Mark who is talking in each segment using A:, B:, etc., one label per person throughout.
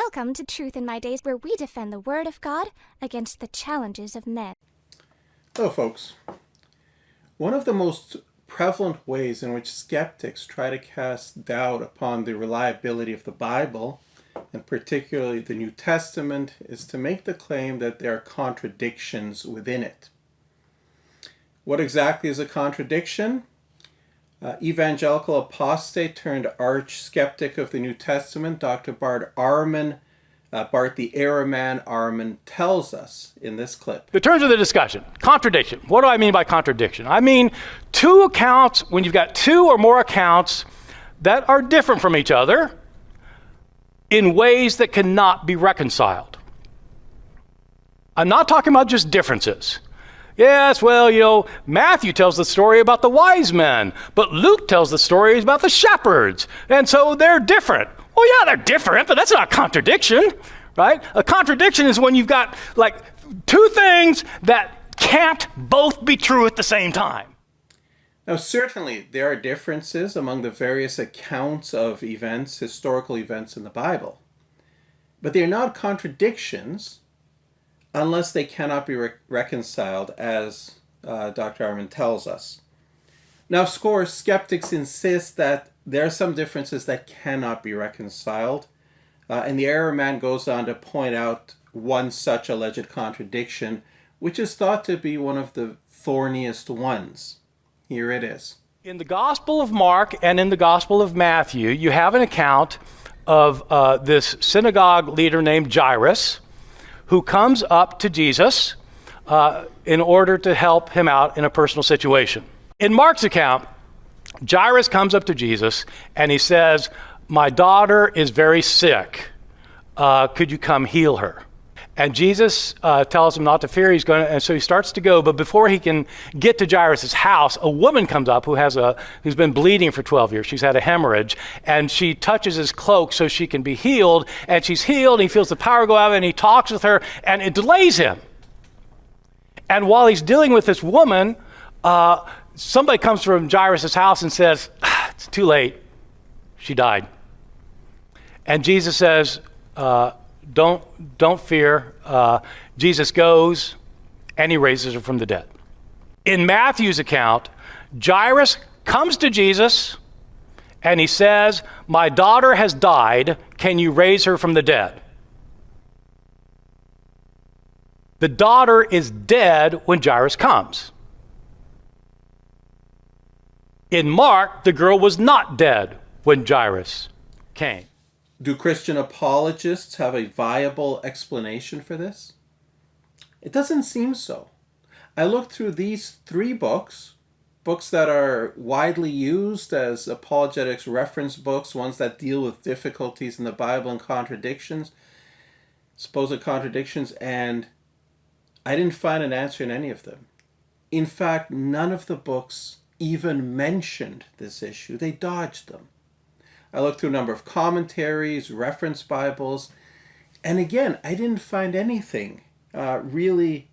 A: Welcome to Truth in My Days, where we defend the Word of God against the challenges of men.
B: Hello, folks. One of the most prevalent ways in which skeptics try to cast doubt upon the reliability of the Bible, and particularly the New Testament, is to make the claim that there are contradictions within it. What exactly is a contradiction? Evangelical apostate turned arch skeptic of the New Testament, Dr. Bart the Error Man Arman, tells us in this clip.
C: The terms of the discussion, contradiction. What do I mean by contradiction? I mean two accounts, when you've got two or more accounts that are different from each other in ways that cannot be reconciled. I'm not talking about just differences. Yes, well, Matthew tells the story about the wise men, but Luke tells the stories about the shepherds, and so they're different. Well, yeah, they're different, but that's not a contradiction, right? A contradiction is when you've got like two things that can't both be true at the same time.
B: Now, certainly there are differences among the various accounts of events, historical events in the Bible, but they're not contradictions unless they cannot be reconciled, as Dr. Arman tells us. Now, of course, skeptics insist that there are some differences that cannot be reconciled, and the Error Man goes on to point out one such alleged contradiction, which is thought to be one of the thorniest ones. Here it is.
C: In the Gospel of Mark and in the Gospel of Matthew, you have an account of this synagogue leader named Jairus, who comes up to Jesus in order to help him out in a personal situation. In Mark's account, Jairus comes up to Jesus and he says, "My daughter is very sick. Could you come heal her?" And Jesus tells him not to fear. And so he starts to go. But before he can get to Jairus' house, a woman comes up who's been bleeding for 12 years. She's had a hemorrhage, and she touches his cloak so she can be healed. And she's healed. And he feels the power go out, and he talks with her, and it delays him. And while he's dealing with this woman, somebody comes from Jairus' house and says, "It's too late. She died." And Jesus says, Don't fear. Jesus goes and he raises her from the dead. In Matthew's account, Jairus comes to Jesus and he says, "My daughter has died. Can you raise her from the dead?" The daughter is dead when Jairus comes. In Mark, the girl was not dead when Jairus came.
B: Do Christian apologists have a viable explanation for this? It doesn't seem so. I looked through these three books that are widely used as apologetics reference books, ones that deal with difficulties in the Bible and contradictions, supposed contradictions, and I didn't find an answer in any of them. In fact, none of the books even mentioned this issue. They dodged them. I looked through a number of commentaries, reference Bibles, and again, I didn't find anything really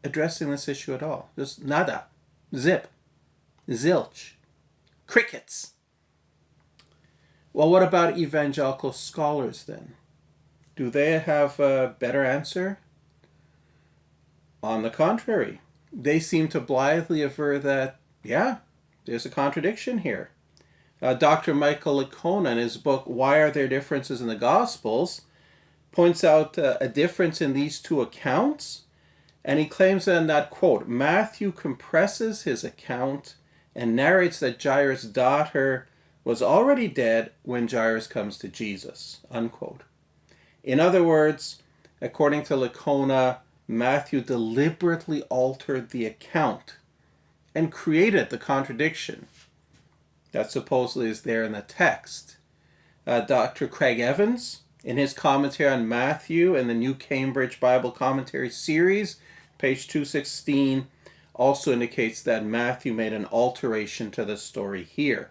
B: addressing this issue at all. Just nada, zip, zilch, crickets. Well, what about evangelical scholars then? Do they have a better answer? On the contrary, they seem to blithely aver that, yeah, there's a contradiction here. Dr. Michael Licona, in his book, Why Are There Differences in the Gospels, points out a difference in these two accounts, and he claims then that, quote, Matthew compresses his account and narrates that Jairus' daughter was already dead when Jairus comes to Jesus, unquote. In other words, according to Licona, Matthew deliberately altered the account and created the contradiction that supposedly is there in the text. Dr. Craig Evans, in his commentary on Matthew in the New Cambridge Bible Commentary series, page 216, also indicates that Matthew made an alteration to the story here.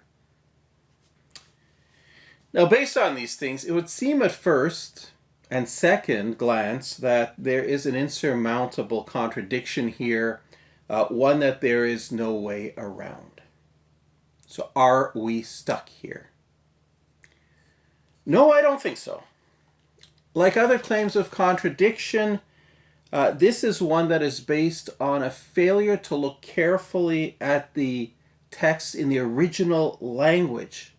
B: Now, based on these things, it would seem at first and second glance that there is an insurmountable contradiction here, one that there is no way around. So are we stuck here? No, I don't think so. Like other claims of contradiction, this is one that is based on a failure to look carefully at the text in the original language,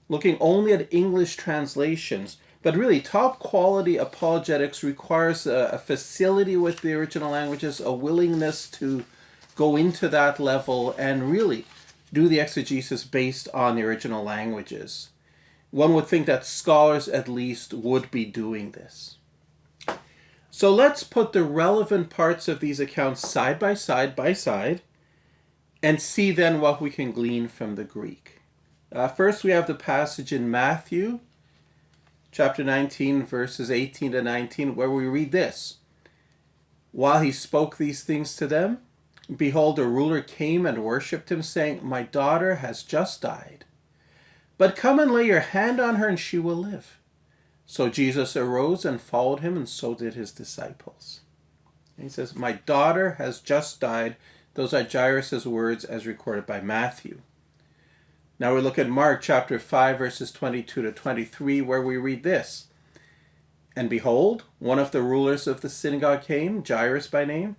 B: looking only at English translations. But really, top quality apologetics requires a facility with the original languages, a willingness to go into that level and really do the exegesis based on the original languages. One would think that scholars at least would be doing this. So let's put the relevant parts of these accounts side by side, and see then what we can glean from the Greek. First, we have the passage in Matthew, chapter 19, verses 18 to 19, where we read this. While he spoke these things to them, behold, a ruler came and worshipped him, saying, My daughter has just died, but come and lay your hand on her, and she will live. So Jesus arose and followed him, and so did his disciples. And he says, My daughter has just died. Those are Jairus' words as recorded by Matthew. Now we look at Mark chapter 5, verses 22 to 23, where we read this. And behold, one of the rulers of the synagogue came, Jairus by name.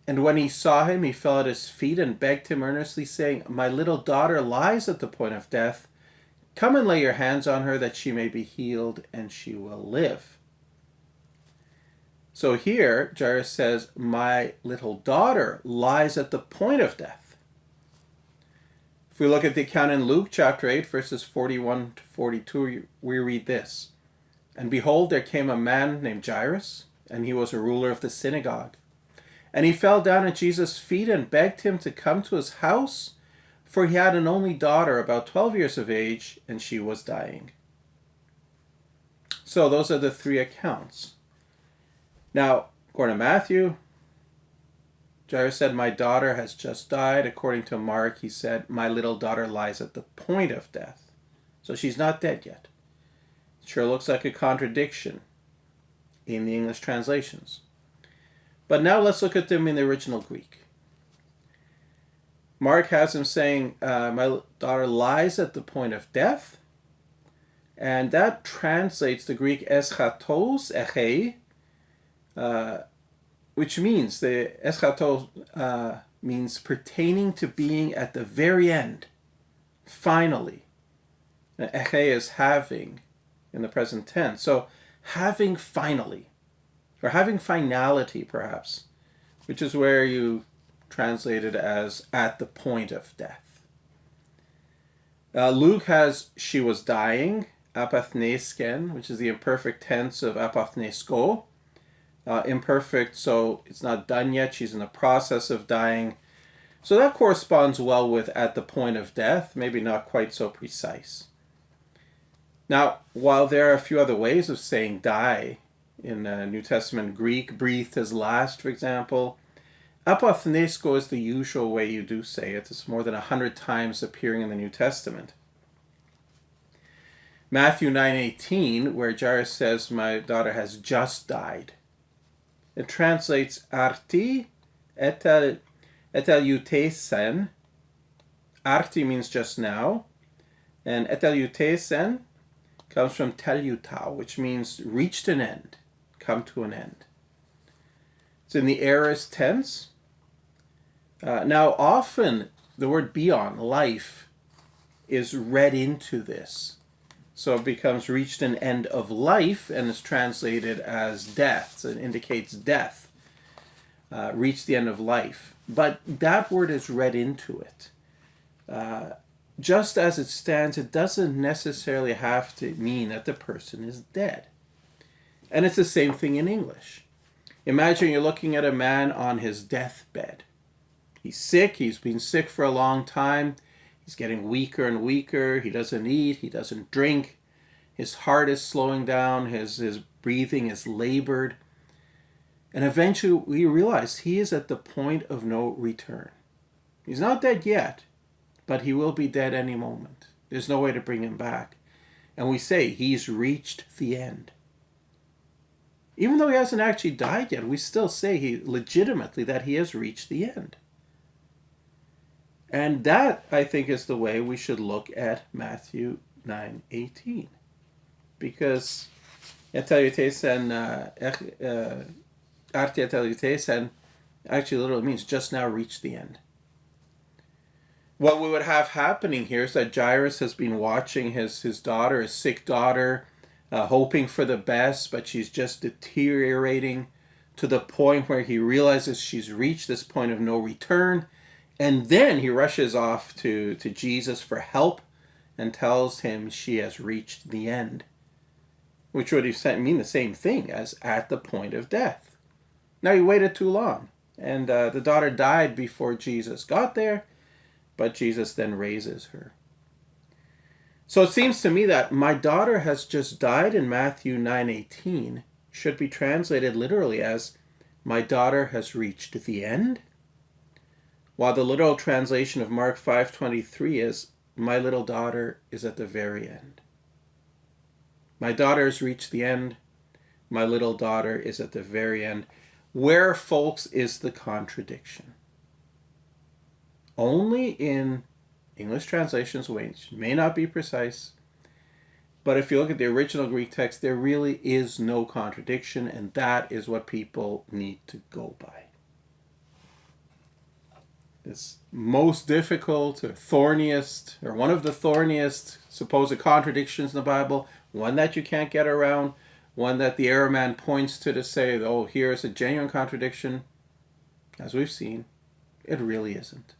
B: And when he saw him, he fell at his feet and begged him earnestly, saying, My little daughter lies at the point of death. Come and lay your hands on her, that she may be healed, and she will live. So here, Jairus says, My little daughter lies at the point of death. If we look at the account in Luke chapter 8, verses 41 to 42, we read this. And behold, there came a man named Jairus, and he was a ruler of the synagogue. And he fell down at Jesus' feet and begged him to come to his house, for he had an only daughter about 12 years of age, and she was dying. So those are the three accounts. Now, according to Matthew, Jairus said, My daughter has just died. According to Mark, he said, My little daughter lies at the point of death. So she's not dead yet. It sure looks like a contradiction in the English translations. But now let's look at them in the original Greek. Mark has him saying, My daughter lies at the point of death. And that translates the Greek eschatos, eche, which means, the eschatos means pertaining to being at the very end, finally. Eche is having in the present tense. So having finally, or having finality perhaps, which is where you translate it as at the point of death. Luke has she was dying, apathnesken, which is the imperfect tense of apathnesko. Imperfect, so it's not done yet. She's in the process of dying. So that corresponds well with at the point of death, maybe not quite so precise. Now, while there are a few other ways of saying die in New Testament Greek, breathed his last, for example, apathnesko is the usual way you do say it. It's more than 100 times appearing in the New Testament. Matthew 9:18, where Jairus says, My daughter has just died. It translates arti etel eutesen. Arti means just now, and etel eutesen comes from telutau, which means reached an end, come to an end. It's in the aorist tense. Now, often the word bion, life, is read into this. So it becomes reached an end of life and is translated as death. So it indicates death. Reach the end of life. But that word is read into it. Just as it stands, it doesn't necessarily have to mean that the person is dead. And it's the same thing in English. Imagine you're looking at a man on his deathbed. He's sick. He's been sick for a long time. He's getting weaker and weaker. He doesn't eat. He doesn't drink. His heart is slowing down. His breathing is labored. And eventually we realize he is at the point of no return. He's not dead yet, but he will be dead any moment. There's no way to bring him back. And we say he's reached the end. Even though he hasn't actually died yet, we still say legitimately that he has reached the end. And that, I think, is the way we should look at Matthew 9:18. Because Eteliutesen, arti eteliutesen actually literally means just now reached the end. What we would have happening here is that Jairus has been watching his daughter, his sick daughter, hoping for the best, but she's just deteriorating to the point where he realizes she's reached this point of no return. And then he rushes off to Jesus for help and tells him she has reached the end, which would mean the same thing as at the point of death. Now, he waited too long, and the daughter died before Jesus got there, but Jesus then raises her. So it seems to me that my daughter has just died in Matthew 9:18 should be translated literally as my daughter has reached the end, while the literal translation of Mark 5:23 is my little daughter is at the very end. My daughter has reached the end. My little daughter is at the very end. Where, folks, is the contradiction? Only in English translations, which may not be precise, but if you look at the original Greek text, there really is no contradiction, and that is what people need to go by. This most difficult or thorniest, or one of the thorniest supposed contradictions in the Bible, one that you can't get around, one that the error man points to say, oh, here's a genuine contradiction. As we've seen, it really isn't.